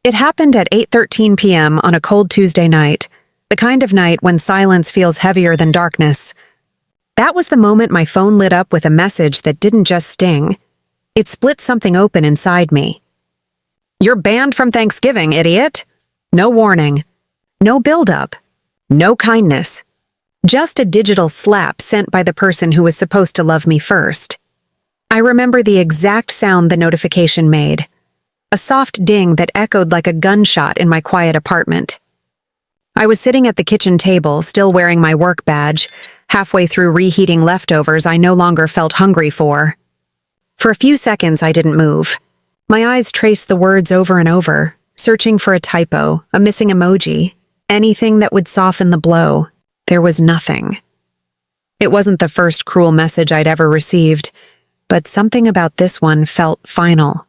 It happened at 8:13 p.m. on a cold Tuesday night, the kind of night when silence feels heavier than darkness. That was the moment my phone lit up with a message that didn't just sting. It split something open inside me. "You're banned from Thanksgiving, idiot!" No warning. No build-up. No kindness. Just a digital slap sent by the person who was supposed to love me first. I remember the exact sound the notification made. A soft ding that echoed like a gunshot in my quiet apartment. I was sitting at the kitchen table, still wearing my work badge, halfway through reheating leftovers I no longer felt hungry for. For a few seconds, I didn't move. My eyes traced the words over and over, searching for a typo, a missing emoji, anything that would soften the blow. There was nothing. It wasn't the first cruel message I'd ever received, but something about this one felt final.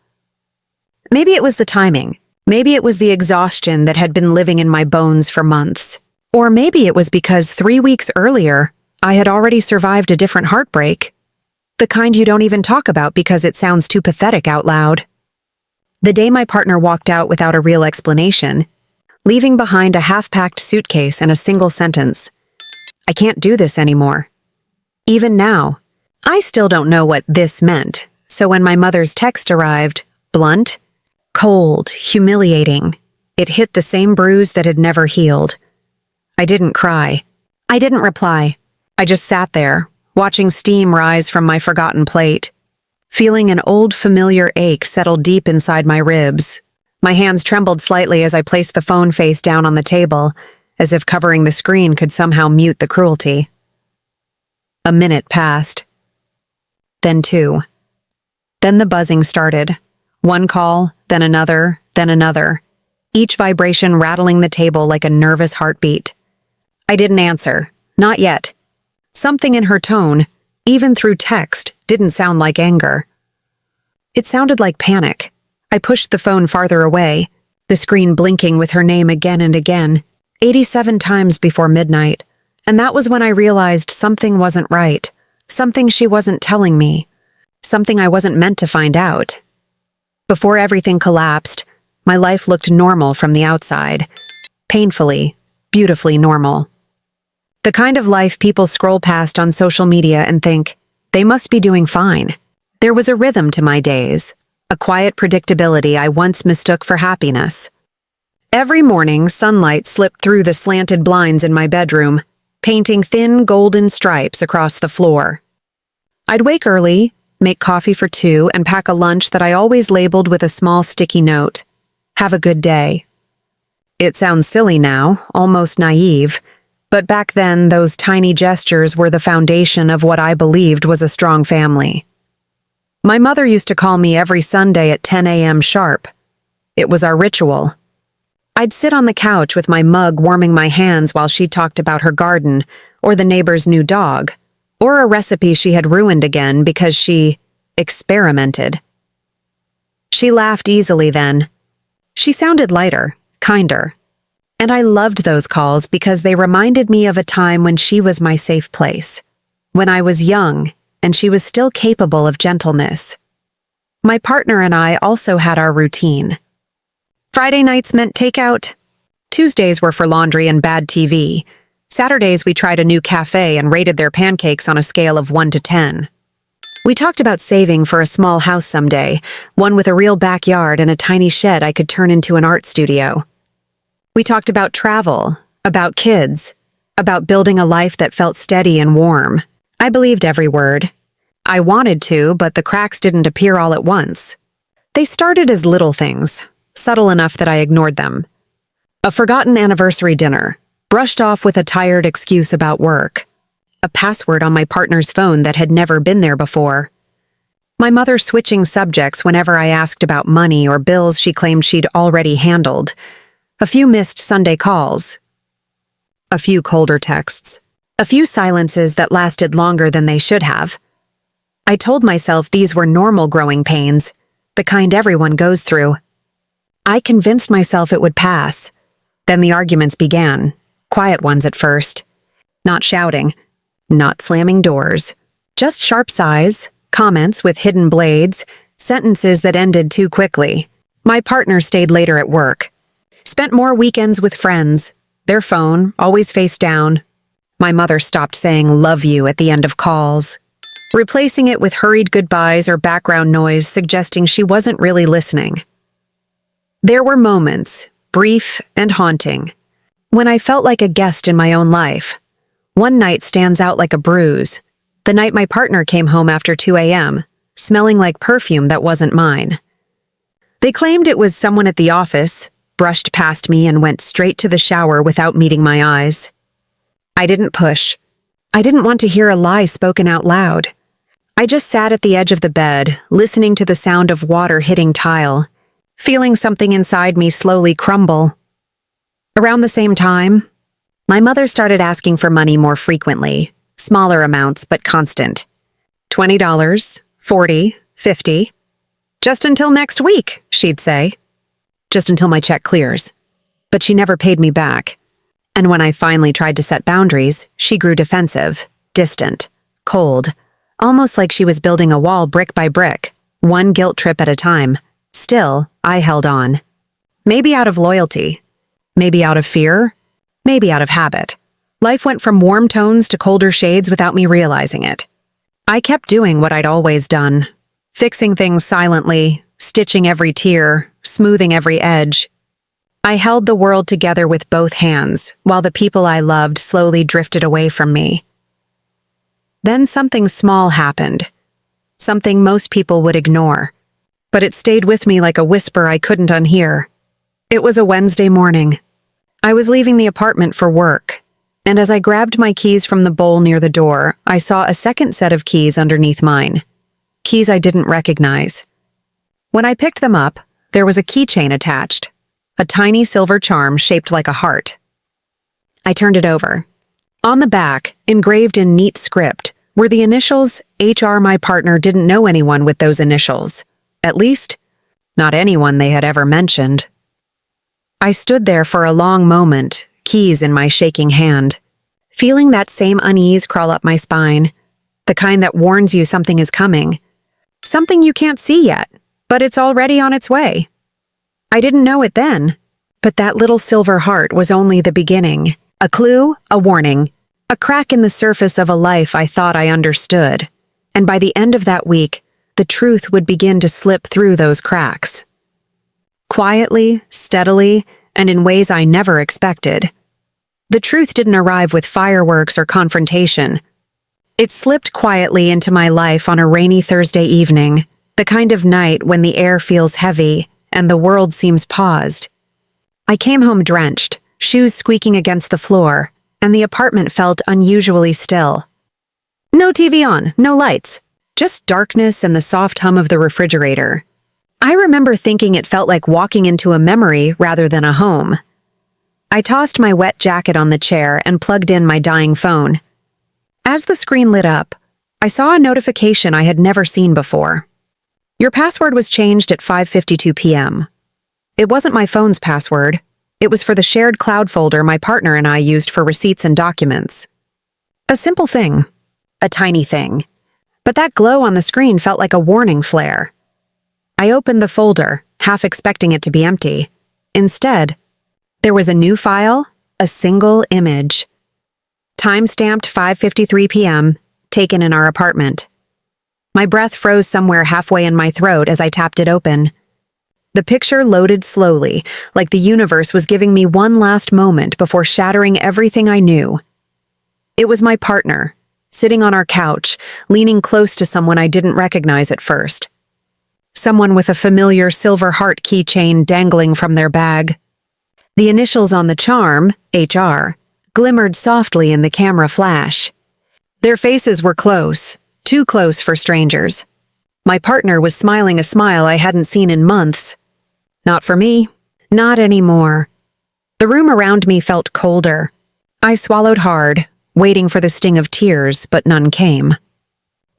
Maybe it was the timing. Maybe it was the exhaustion that had been living in my bones for months. Or maybe it was because 3 weeks earlier, I had already survived a different heartbreak. The kind you don't even talk about because it sounds too pathetic out loud. The day my partner walked out without a real explanation, leaving behind a half-packed suitcase and a single sentence, "I can't do this anymore." Even now, I still don't know what this meant, so when my mother's text arrived, blunt, cold, humiliating, it hit the same bruise that had never healed. I didn't cry. I didn't reply. I just sat there, watching steam rise from my forgotten plate, feeling an old familiar ache settle deep inside my ribs. My hands trembled slightly as I placed the phone face down on the table, as if covering the screen could somehow mute the cruelty. A minute passed. Then 2. Then the buzzing started. One call, then another, each vibration rattling the table like a nervous heartbeat. I didn't answer. Not yet. Something in her tone, even through text, didn't sound like anger. It sounded like panic. I pushed the phone farther away, the screen blinking with her name again and again, 87 times before midnight, and that was when I realized something wasn't right, something she wasn't telling me, something I wasn't meant to find out. Before everything collapsed, my life looked normal from the outside, painfully, beautifully normal. The kind of life people scroll past on social media and think, they must be doing fine. There was a rhythm to my days, a quiet predictability I once mistook for happiness. Every morning, sunlight slipped through the slanted blinds in my bedroom, painting thin golden stripes across the floor. I'd wake early, make coffee for 2, and pack a lunch that I always labeled with a small sticky note. "Have a good day." It sounds silly now, almost naive, but back then those tiny gestures were the foundation of what I believed was a strong family. My mother used to call me every Sunday at 10 a.m. sharp. It was our ritual. I'd sit on the couch with my mug warming my hands while she talked about her garden, or the neighbor's new dog, or a recipe she had ruined again because she experimented. She laughed easily then. She sounded lighter, kinder. And I loved those calls because they reminded me of a time when she was my safe place, when I was young and she was still capable of gentleness. My partner and I also had our routine. Friday nights meant takeout. Tuesdays were for laundry and bad TV. Saturdays we tried a new cafe and rated their pancakes on a scale of 1 to 10. We talked about saving for a small house someday, one with a real backyard and a tiny shed I could turn into an art studio. We talked about travel, about kids, about building a life that felt steady and warm. I believed every word. I wanted to, but the cracks didn't appear all at once. They started as little things, subtle enough that I ignored them. A forgotten anniversary dinner, brushed off with a tired excuse about work. A password on my partner's phone that had never been there before. My mother switching subjects whenever I asked about money or bills she claimed she'd already handled. A few missed Sunday calls. A few colder texts. A few silences that lasted longer than they should have. I told myself these were normal growing pains, the kind everyone goes through. I convinced myself it would pass. Then the arguments began, quiet ones at first. Not shouting, not slamming doors, just sharp sighs, comments with hidden blades, sentences that ended too quickly. My partner stayed later at work. Spent more weekends with friends. Their phone, always face down. My mother stopped saying "love you" at the end of calls, replacing it with hurried goodbyes or background noise suggesting she wasn't really listening. There were moments, brief and haunting, when I felt like a guest in my own life. One night stands out like a bruise. The night my partner came home after 2 a.m., smelling like perfume that wasn't mine. They claimed it was someone at the office, brushed past me and went straight to the shower without meeting my eyes. I didn't push. I didn't want to hear a lie spoken out loud. I just sat at the edge of the bed, listening to the sound of water hitting tile, feeling something inside me slowly crumble. Around the same time, my mother started asking for money more frequently, smaller amounts but constant. $20, $40, $50. Just until next week, she'd say. Just until my check clears. But she never paid me back. And when I finally tried to set boundaries, she grew defensive, distant, cold, almost like she was building a wall brick by brick, one guilt trip at a time. Still, I held on. Maybe out of loyalty. Maybe out of fear. Maybe out of habit. Life went from warm tones to colder shades without me realizing it. I kept doing what I'd always done. Fixing things silently, stitching every tear, smoothing every edge. I held the world together with both hands, while the people I loved slowly drifted away from me. Then something small happened. Something most people would ignore. But it stayed with me like a whisper I couldn't unhear. It was a Wednesday morning. I was leaving the apartment for work, and as I grabbed my keys from the bowl near the door, I saw a second set of keys underneath mine. Keys I didn't recognize. When I picked them up, there was a keychain attached, a tiny silver charm shaped like a heart. I turned it over. On the back, engraved in neat script, were the initials HR. My partner didn't know anyone with those initials. At least, not anyone they had ever mentioned. I stood there for a long moment, keys in my shaking hand, feeling that same unease crawl up my spine, the kind that warns you something is coming. Something you can't see yet, but it's already on its way. I didn't know it then, but that little silver heart was only the beginning. A clue, a warning, a crack in the surface of a life I thought I understood. And by the end of that week, the truth would begin to slip through those cracks. Quietly, steadily, and in ways I never expected. The truth didn't arrive with fireworks or confrontation. It slipped quietly into my life on a rainy Thursday evening, the kind of night when the air feels heavy and the world seems paused. I came home drenched, shoes squeaking against the floor, and the apartment felt unusually still. No TV on, no lights, just darkness and the soft hum of the refrigerator. I remember thinking it felt like walking into a memory rather than a home. I tossed my wet jacket on the chair and plugged in my dying phone. As the screen lit up, I saw a notification I had never seen before. Your password was changed at 5:52 p.m. It wasn't my phone's password. It was for the shared cloud folder my partner and I used for receipts and documents. A simple thing. A tiny thing. But that glow on the screen felt like a warning flare. I opened the folder, half expecting it to be empty. Instead, there was a new file, a single image. Time-stamped 5:53 p.m., taken in our apartment. My breath froze somewhere halfway in my throat as I tapped it open. The picture loaded slowly, like the universe was giving me one last moment before shattering everything I knew. It was my partner, sitting on our couch, leaning close to someone I didn't recognize at first. Someone with a familiar silver heart keychain dangling from their bag. The initials on the charm, HR, glimmered softly in the camera flash. Their faces were close, too close for strangers. My partner was smiling a smile I hadn't seen in months. Not for me, not anymore. The room around me felt colder. I swallowed hard, waiting for the sting of tears, but none came.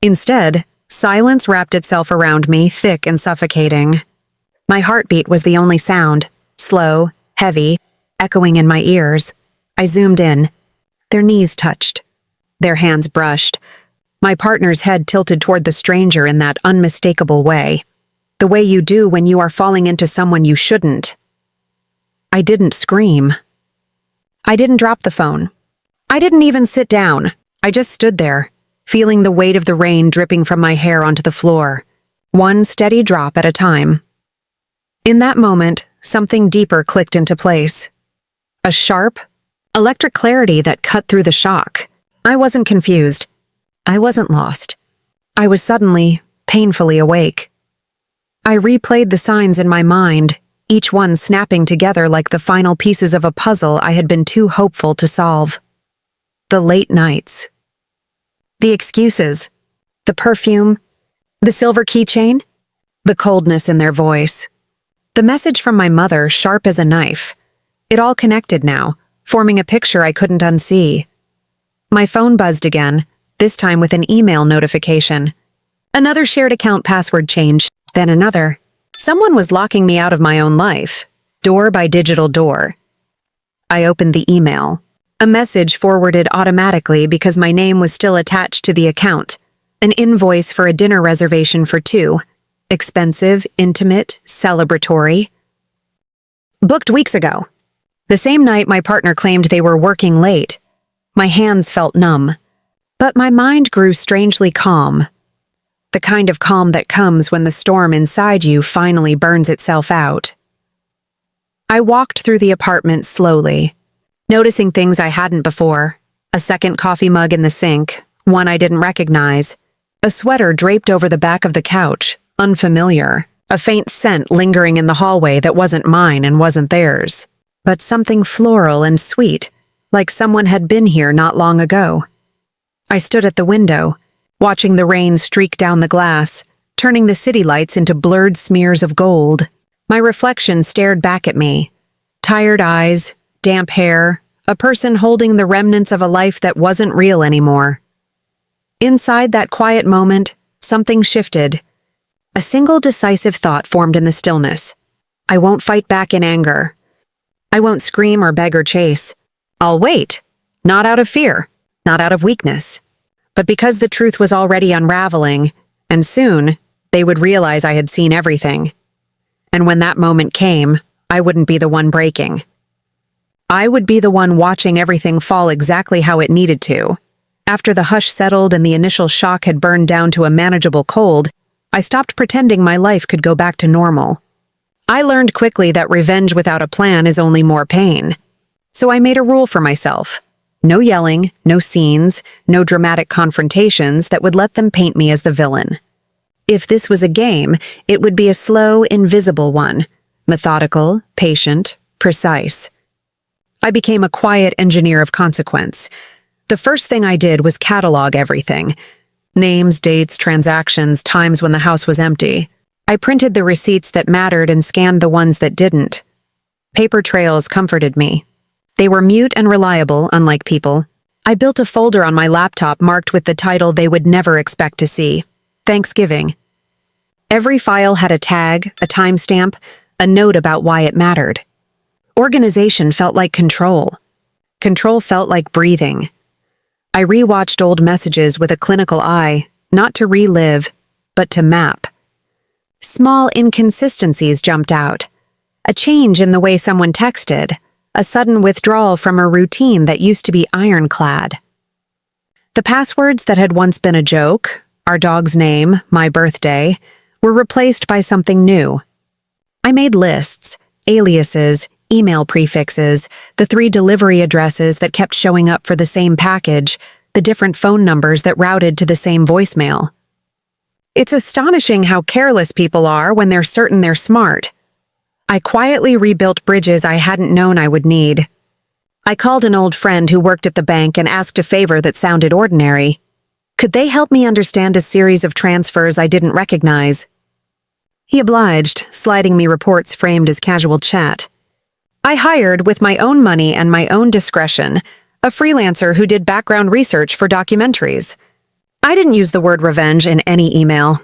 Instead, silence wrapped itself around me, thick and suffocating. My heartbeat was the only sound, slow, heavy, echoing in my ears. I zoomed in. Their knees touched. Their hands brushed. My partner's head tilted toward the stranger in that unmistakable way. the way you do when you are falling into someone you shouldn't. I didn't scream. I didn't drop the phone. I didn't even sit down. I just stood there, feeling the weight of the rain dripping from my hair onto the floor, one steady drop at a time. In that moment, something deeper clicked into place. A sharp, electric clarity that cut through the shock. I wasn't confused. I wasn't lost. I was suddenly, painfully awake. I replayed the signs in my mind, each one snapping together like the final pieces of a puzzle I had been too hopeful to solve. The late nights. The excuses. The perfume. The silver keychain. The coldness in their voice. The message from my mother, sharp as a knife. It all connected now, forming a picture I couldn't unsee. My phone buzzed again, this time with an email notification. Another shared account password change, then another. Someone was locking me out of my own life, door by digital door. I opened the email. A message forwarded automatically because my name was still attached to the account. An invoice for a dinner reservation for two. Expensive, intimate, celebratory. Booked weeks ago. The same night my partner claimed they were working late. My hands felt numb, but my mind grew strangely calm. The kind of calm that comes when the storm inside you finally burns itself out. I walked through the apartment slowly, noticing things I hadn't before. A second coffee mug in the sink, one I didn't recognize. A sweater draped over the back of the couch, unfamiliar. A faint scent lingering in the hallway that wasn't mine and wasn't theirs. But something floral and sweet, like someone had been here not long ago. I stood at the window, watching the rain streak down the glass, turning the city lights into blurred smears of gold. My reflection stared back at me. Tired eyes, damp hair, a person holding the remnants of a life that wasn't real anymore. Inside that quiet moment, something shifted. A single decisive thought formed in the stillness. I won't fight back in anger. I won't scream or beg or chase. I'll wait, not out of fear, not out of weakness, but because the truth was already unraveling, and soon they would realize I had seen everything. And when that moment came, I wouldn't be the one breaking. I would be the one watching everything fall exactly how it needed to. After the hush settled and the initial shock had burned down to a manageable cold, I stopped pretending my life could go back to normal. I learned quickly that revenge without a plan is only more pain. So I made a rule for myself. No yelling, no scenes, no dramatic confrontations that would let them paint me as the villain. If this was a game, it would be a slow, invisible one. Methodical, patient, precise. I became a quiet engineer of consequence. The first thing I did was catalog everything. Names, dates, transactions, times when the house was empty. I printed the receipts that mattered and scanned the ones that didn't. Paper trails comforted me. They were mute and reliable, unlike people. I built a folder on my laptop marked with the title they would never expect to see. Thanksgiving. Every file had a tag, a timestamp, a note about why it mattered. Organization felt like control. Control felt like breathing. I rewatched old messages with a clinical eye, not to relive, but to map. Small inconsistencies jumped out. A change in the way someone texted, a sudden withdrawal from a routine that used to be ironclad. The passwords that had once been a joke, our dog's name, my birthday, were replaced by something new. I made lists, aliases, email prefixes, the 3 delivery addresses that kept showing up for the same package, the different phone numbers that routed to the same voicemail. It's astonishing how careless people are when they're certain they're smart. I quietly rebuilt bridges I hadn't known I would need. I called an old friend who worked at the bank and asked a favor that sounded ordinary. Could they help me understand a series of transfers I didn't recognize? He obliged, sliding me reports framed as casual chat. I hired, with my own money and my own discretion, a freelancer who did background research for documentaries. I didn't use the word revenge in any email.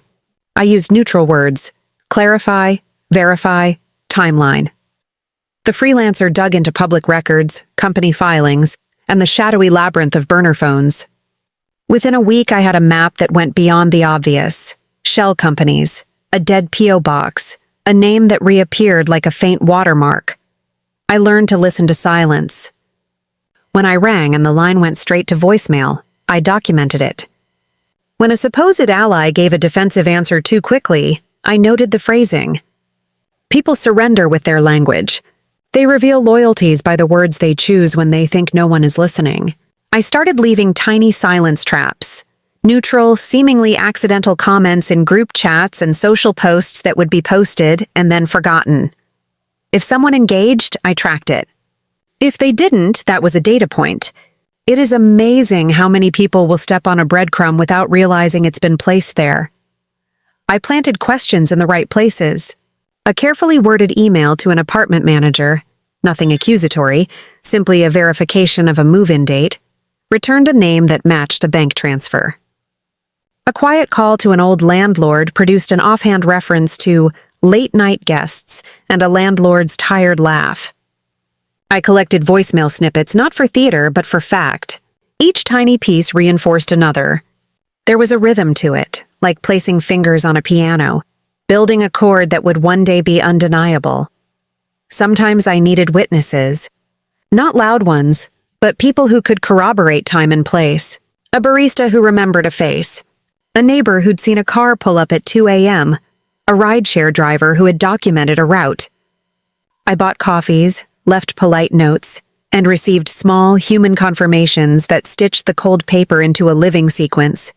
I used neutral words: clarify, verify, timeline. The freelancer dug into public records, company filings, and the shadowy labyrinth of burner phones. Within a week, I had a map that went beyond the obvious. Shell companies, a dead P.O. box, a name that reappeared like a faint watermark. I learned to listen to silence. When I rang and the line went straight to voicemail, I documented it. When a supposed ally gave a defensive answer too quickly, I noted the phrasing. People surrender with their language. They reveal loyalties by the words they choose when they think no one is listening. I started leaving tiny silence traps. Neutral, seemingly accidental comments in group chats and social posts that would be posted and then forgotten. If someone engaged, I tracked it. If they didn't, that was a data point. It is amazing how many people will step on a breadcrumb without realizing it's been placed there. I planted questions in the right places. A carefully worded email to an apartment manager, nothing accusatory, simply a verification of a move-in date, returned a name that matched a bank transfer. A quiet call to an old landlord produced an offhand reference to late-night guests and a landlord's tired laugh. I collected voicemail snippets not for theater but for fact. Each tiny piece reinforced another. There was a rhythm to it, like placing fingers on a piano, building a chord that would one day be undeniable. Sometimes I needed witnesses. Not loud ones, but people who could corroborate time and place. A barista who remembered a face. A neighbor who'd seen a car pull up at 2 a.m., a rideshare driver who had documented a route. I bought coffees, left polite notes, and received small human confirmations that stitched the cold paper into a living sequence.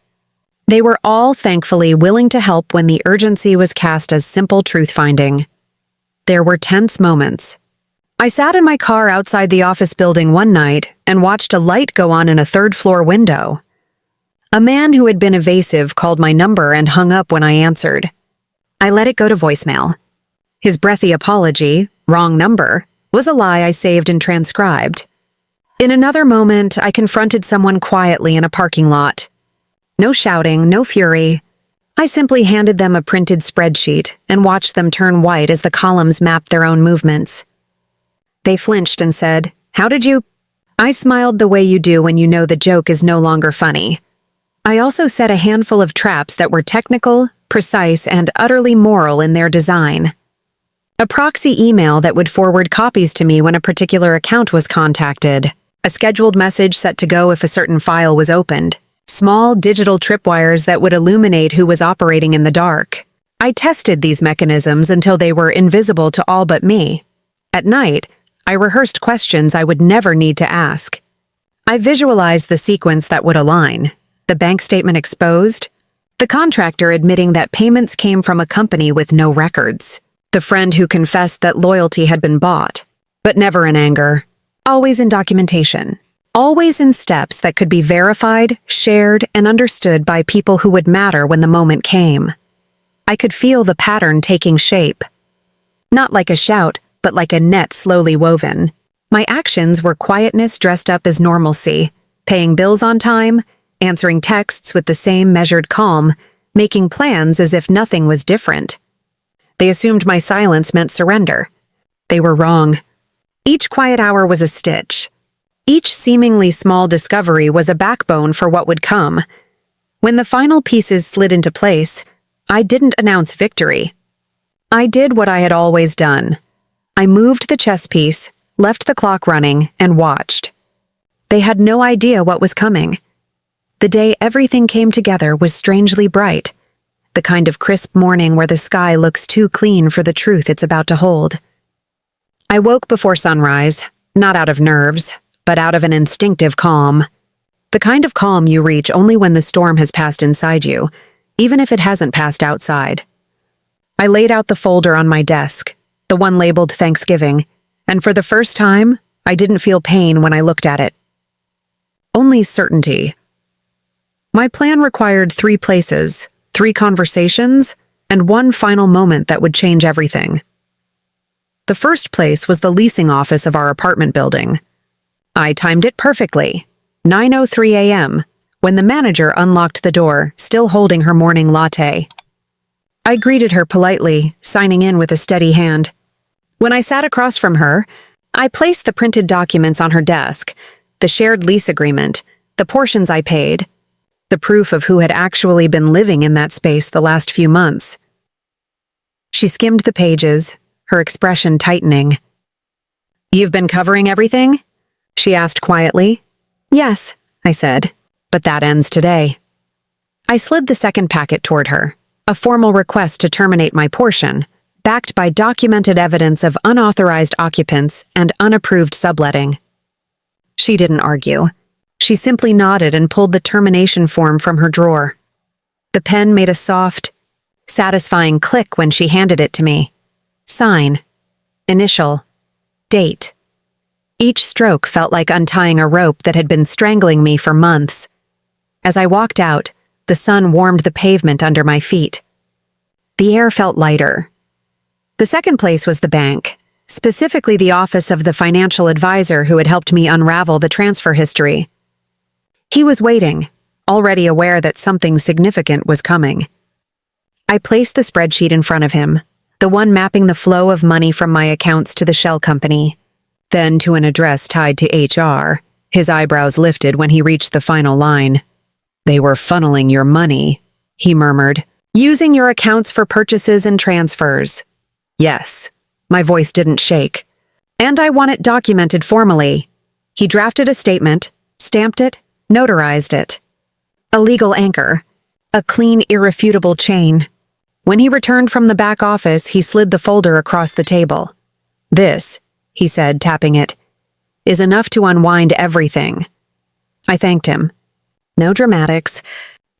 They were all thankfully willing to help when the urgency was cast as simple truth-finding. There were tense moments. I sat in my car outside the office building one night and watched a light go on in a third-floor window. A man who had been evasive called my number and hung up when I answered. I let it go to voicemail. His breathy apology, wrong number, was a lie I saved and transcribed. In another moment, I confronted someone quietly in a parking lot. No shouting, no fury. I simply handed them a printed spreadsheet and watched them turn white as the columns mapped their own movements. They flinched and said, "How did you?" I smiled the way you do when you know the joke is no longer funny. I also set a handful of traps that were technical, precise, and utterly moral in their design. A proxy email that would forward copies to me when a particular account was contacted. A scheduled message set to go if a certain file was opened. Small digital tripwires that would illuminate who was operating in the dark. I tested these mechanisms until they were invisible to all but me. At night, I rehearsed questions I would never need to ask. I visualized the sequence that would align. The bank statement exposed. The contractor admitting that payments came from a company with no records. The friend who confessed that loyalty had been bought. But never in anger. Always in documentation. Always in steps that could be verified, shared, and understood by people who would matter when the moment came. I could feel the pattern taking shape. Not like a shout, but like a net slowly woven. My actions were quietness dressed up as normalcy, paying bills on time, answering texts with the same measured calm, making plans as if nothing was different. They assumed my silence meant surrender. They were wrong. Each quiet hour was a stitch. Each seemingly small discovery was a backbone for what would come. When the final pieces slid into place, I didn't announce victory. I did what I had always done. I moved the chess piece, left the clock running, and watched. They had no idea what was coming. The day everything came together was strangely bright, the kind of crisp morning where the sky looks too clean for the truth it's about to hold. I woke before sunrise, not out of nerves, but out of an instinctive calm. The kind of calm you reach only when the storm has passed inside you, even if it hasn't passed outside. I laid out the folder on my desk, the one labeled Thanksgiving, and for the first time, I didn't feel pain when I looked at it. Only certainty. My plan required 3 places, 3 conversations, and one final moment that would change everything. The first place was the leasing office of our apartment building. I timed it perfectly, 9:03 a.m., when the manager unlocked the door, still holding her morning latte. I greeted her politely, signing in with a steady hand. When I sat across from her, I placed the printed documents on her desk, the shared lease agreement, the portions I paid, the proof of who had actually been living in that space the last few months. She skimmed the pages, her expression tightening. "You've been covering everything?" she asked quietly. "Yes," I said, "but that ends today." I slid the second packet toward her, a formal request to terminate my portion, backed by documented evidence of unauthorized occupants and unapproved subletting. She didn't argue. She simply nodded and pulled the termination form from her drawer. The pen made a soft, satisfying click when she handed it to me. Sign. Initial. Date. Each stroke felt like untying a rope that had been strangling me for months. As I walked out, the sun warmed the pavement under my feet. The air felt lighter. The second place was the bank, specifically the office of the financial advisor who had helped me unravel the transfer history. He was waiting, already aware that something significant was coming. I placed the spreadsheet in front of him, the one mapping the flow of money from my accounts to the shell company, then to an address tied to HR. His eyebrows lifted when he reached the final line. "They were funneling your money," he murmured, "using your accounts for purchases and transfers." "Yes." My voice didn't shake. "And I want it documented formally." He drafted a statement, stamped it, notarized it. A legal anchor. A clean, irrefutable chain. When he returned from the back office, he slid the folder across the table. "This," he said, tapping it, "is enough to unwind everything." I thanked him. No dramatics,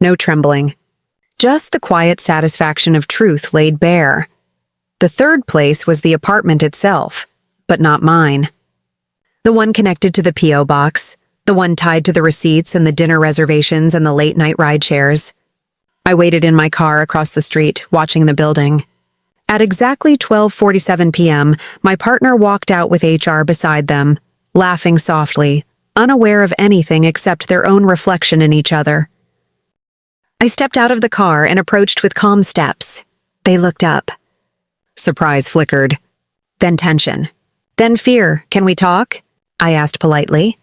no trembling. Just the quiet satisfaction of truth laid bare. The third place was the apartment itself, but not mine. The one connected to the P.O. box, the one tied to the receipts and the dinner reservations and the late-night ride shares. I waited in my car across the street, watching the building. At exactly 12:47 p.m., my partner walked out with HR beside them, laughing softly, unaware of anything except their own reflection in each other. I stepped out of the car and approached with calm steps. They looked up. Surprise flickered. Then tension. Then fear. "Can we talk?" I asked politely.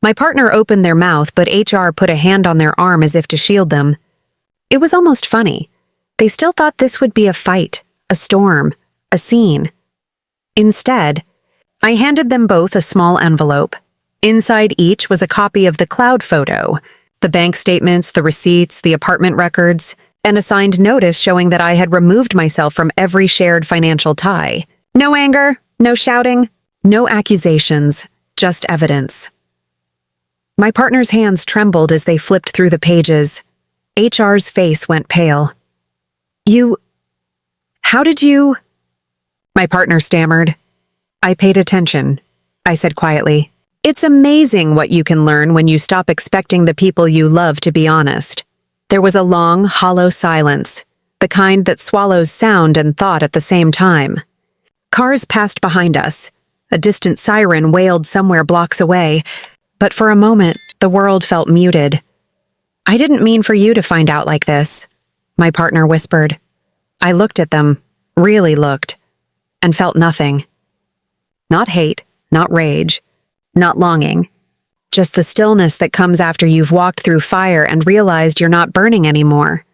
My partner opened their mouth, but HR put a hand on their arm as if to shield them. It was almost funny. They still thought this would be a fight, a storm, a scene. Instead, I handed them both a small envelope. Inside each was a copy of the cloud photo, the bank statements, the receipts, the apartment records, and a signed notice showing that I had removed myself from every shared financial tie. No anger, no shouting, no accusations, just evidence. My partner's hands trembled as they flipped through the pages. HR's face went pale. How did you?" My partner stammered. "I paid attention," I said quietly. "It's amazing what you can learn when you stop expecting the people you love to be honest." There was a long, hollow silence, the kind that swallows sound and thought at the same time. Cars passed behind us. A distant siren wailed somewhere blocks away, but for a moment, the world felt muted. "I didn't mean for you to find out like this," my partner whispered. I looked at them, really looked, and felt nothing. Not hate, not rage, not longing. Just the stillness that comes after you've walked through fire and realized you're not burning anymore.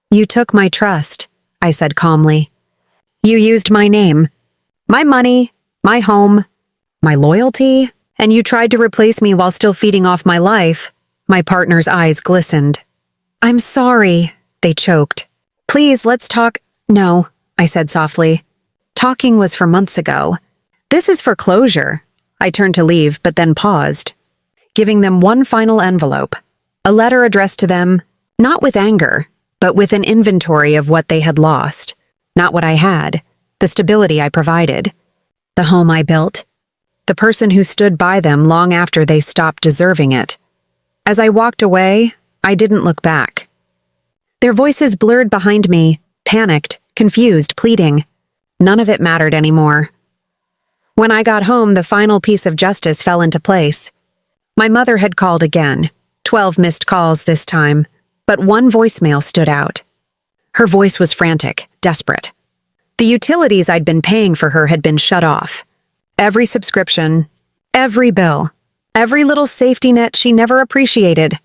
"You took my trust," I said calmly. "You used my name, my money, my home, my loyalty, and you tried to replace me while still feeding off my life." My partner's eyes glistened. "I'm sorry," they choked. "Please, let's talk." "No," I said softly. "Talking was for months ago. This is for closure." I turned to leave, but then paused, giving them one final envelope, a letter addressed to them, not with anger, but with an inventory of what they had lost, not what I had, the stability I provided, the home I built, the person who stood by them long after they stopped deserving it. As I walked away, I didn't look back. Their voices blurred behind me, panicked, confused, pleading. None of it mattered anymore. When I got home, the final piece of justice fell into place. My mother had called again, 12 missed calls this time, but one voicemail stood out. Her voice was frantic, desperate. The utilities I'd been paying for her had been shut off. Every subscription, every bill, every little safety net she never appreciated.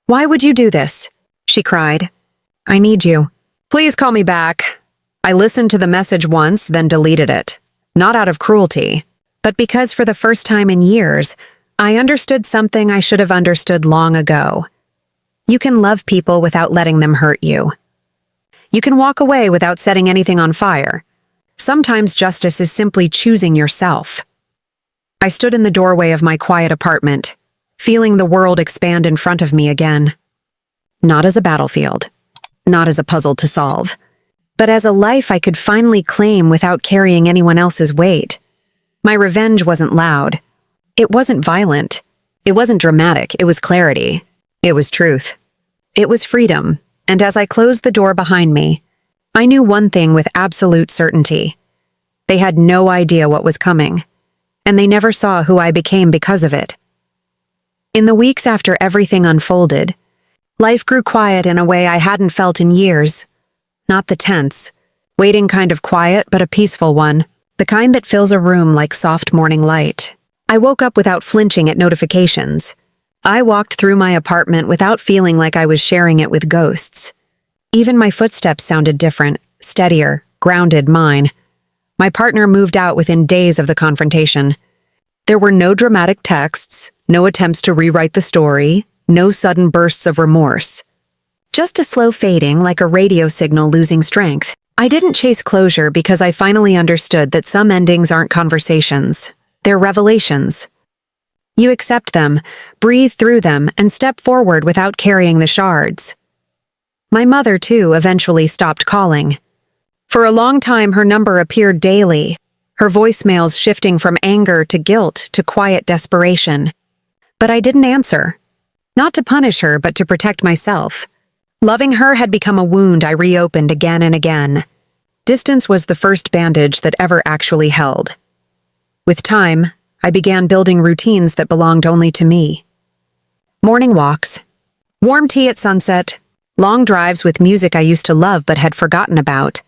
"Why would you do this?" she cried. "I need you. Please call me back." I listened to the message once, then deleted it. Not out of cruelty, but because for the first time in years, I understood something I should have understood long ago. You can love people without letting them hurt you. You can walk away without setting anything on fire. Sometimes justice is simply choosing yourself. I stood in the doorway of my quiet apartment, feeling the world expand in front of me again. Not as a battlefield, not as a puzzle to solve, but as a life I could finally claim without carrying anyone else's weight. My revenge wasn't loud. It wasn't violent. It wasn't dramatic. It was clarity. It was truth. It was freedom. And as I closed the door behind me, I knew one thing with absolute certainty. They had no idea what was coming, and they never saw who I became because of it. In the weeks after everything unfolded, life grew quiet in a way I hadn't felt in years. Not the tense, waiting kind of quiet, but a peaceful one, the kind that fills a room like soft morning light. I woke up without flinching at notifications. I walked through my apartment without feeling like I was sharing it with ghosts. Even my footsteps sounded different, steadier, grounded mine. My partner moved out within days of the confrontation. There were no dramatic texts, no attempts to rewrite the story, no sudden bursts of remorse. Just a slow fading like a radio signal losing strength. I didn't chase closure because I finally understood that some endings aren't conversations. They're revelations. You accept them, breathe through them, and step forward without carrying the shards. My mother, too, eventually stopped calling. For a long time, her number appeared daily, her voicemails shifting from anger to guilt to quiet desperation. But I didn't answer. Not to punish her, but to protect myself. Loving her had become a wound I reopened again and again. Distance was the first bandage that ever actually held. With time, I began building routines that belonged only to me. Morning walks, warm tea at sunset, long drives with music I used to love but had forgotten about.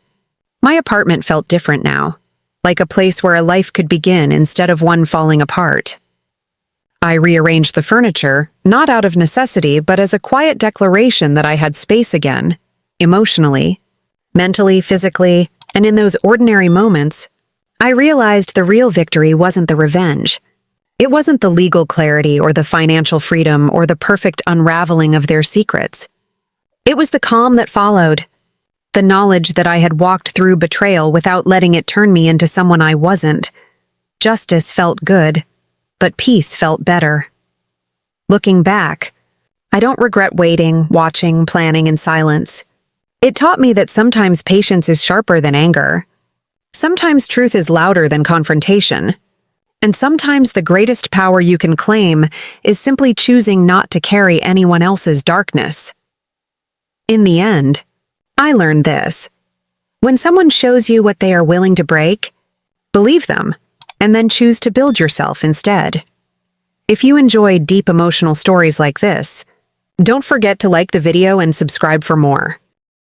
My apartment felt different now, like a place where a life could begin instead of one falling apart. I rearranged the furniture, not out of necessity, but as a quiet declaration that I had space again, emotionally, mentally, physically, and in those ordinary moments, I realized the real victory wasn't the revenge. It wasn't the legal clarity or the financial freedom or the perfect unraveling of their secrets. It was the calm that followed, the knowledge that I had walked through betrayal without letting it turn me into someone I wasn't. Justice felt good, but peace felt better. Looking back, I don't regret waiting, watching, planning in silence. It taught me that sometimes patience is sharper than anger. Sometimes truth is louder than confrontation. And sometimes the greatest power you can claim is simply choosing not to carry anyone else's darkness. In the end, I learned this. When someone shows you what they are willing to break, believe them, and then choose to build yourself instead. If you enjoy deep emotional stories like this, don't forget to like the video and subscribe for more.